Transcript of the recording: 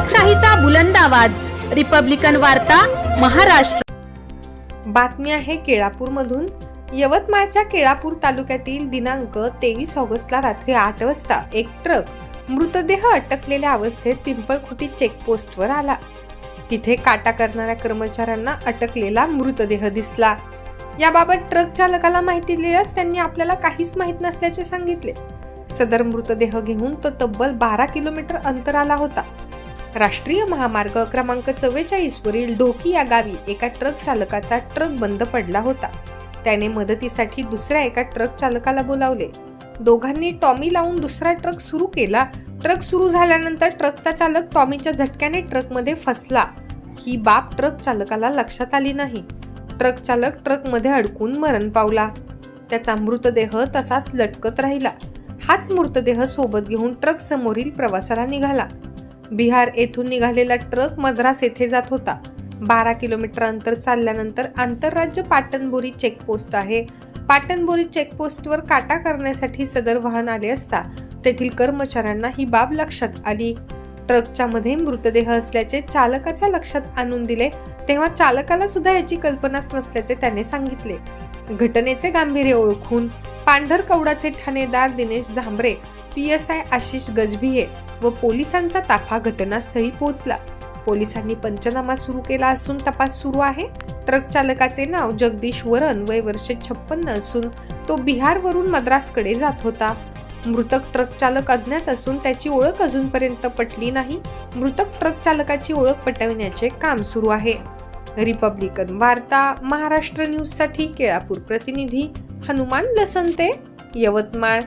लोकशाहीचा बुलंद आवाज, रिपब्लिकन वार्ता, महाराष्ट्र। बातमी आहे केळापूरमधून। यवतमाळच्या केळापूर तालुक्यातील दिनांक 23 ऑगस्टला रात्री 8 वाजता एक ट्रक मृतदेह अटकलेल्या अवस्थेत पिंपळखुटी चेकपोस्टवर आला। तिथे काटा करणाऱ्या कर्मचाऱ्यांना अटकलेला मृतदेह दिसला। याबाबत ट्रक चालकाला माहिती दिल्यास त्यांनी आपल्याला काहीच माहित नसल्याचे सांगितले। सदर मृतदेह घेऊन तो तब्बल 12 किलोमीटर अंतराला होता। राष्ट्रीय महामार्ग क्रमांक 44 वरील ढोकी या गावी एका ट्रक चालकाचा ट्रक बंद पडला होता। त्याने मदतीसाठी दुसऱ्या एका ट्रक चालकाला बोलावले। दोघांनी टॉमी लावून दुसरा ट्रक सुरू केला। ट्रक सुरू झाल्यानंतर ट्रकचा चालक टॉमीच्या झटक्याने ट्रकमध्ये फसला। ही बाब ट्रक चालकाला लक्षात आली नाही। ट्रक चालक ट्रकमध्ये अडकून मरण पावला। त्याचा मृतदेह तसाच लटकत राहिला। हाच मृतदेह सोबत घेऊन ट्रक समोरील प्रवासाला निघाला। बिहार येथून निघालेला ट्रक मद्रास येथे जात होता। 12 किलोमीटर अंतर चालल्यानंतर आंतरराज्य पाटणबोरी चेकपोस्ट आहे। पाटणबोरी चेकपोस्टवर काटा करण्यासाठी सदर वाहन आले असता तेथील कर्मचाऱ्यांना ही बाब लक्षात आली। ट्रकच्या मध्ये मृतदेह असल्याचे चालकाच्या लक्षात आणून दिले, तेव्हा चालकाला सुद्धा याची कल्पनाच नसल्याचे त्याने सांगितले। घटनेचे गांभीर्य ओळखून पांढरकवडाचे ठाणेदार दिनेश झांबरे, PSI आशिष गजभिये व पोलिसांचा ताफा घटनास्थळी पोहोचला। पोलिसांनी पंचनामा सुरू केला असून तपास सुरू आहे। ट्रक चालकाचे नाव जगदीश वरन, वय वर्ष 56 असून तो बिहारवरून मद्रासकडे जात होता। मृतक ट्रक चालक अज्ञात असून त्याची ओळख अजूनपर्यंत पटली नाही। मृतक ट्रक चालकाची ओळख पटविण्याचे काम सुरू आहे। रिपब्लिकन वार्ता, महाराष्ट्र न्यूज साठी केळापूर प्रतिनिधी हनुमान लसंते, यवतमाळ।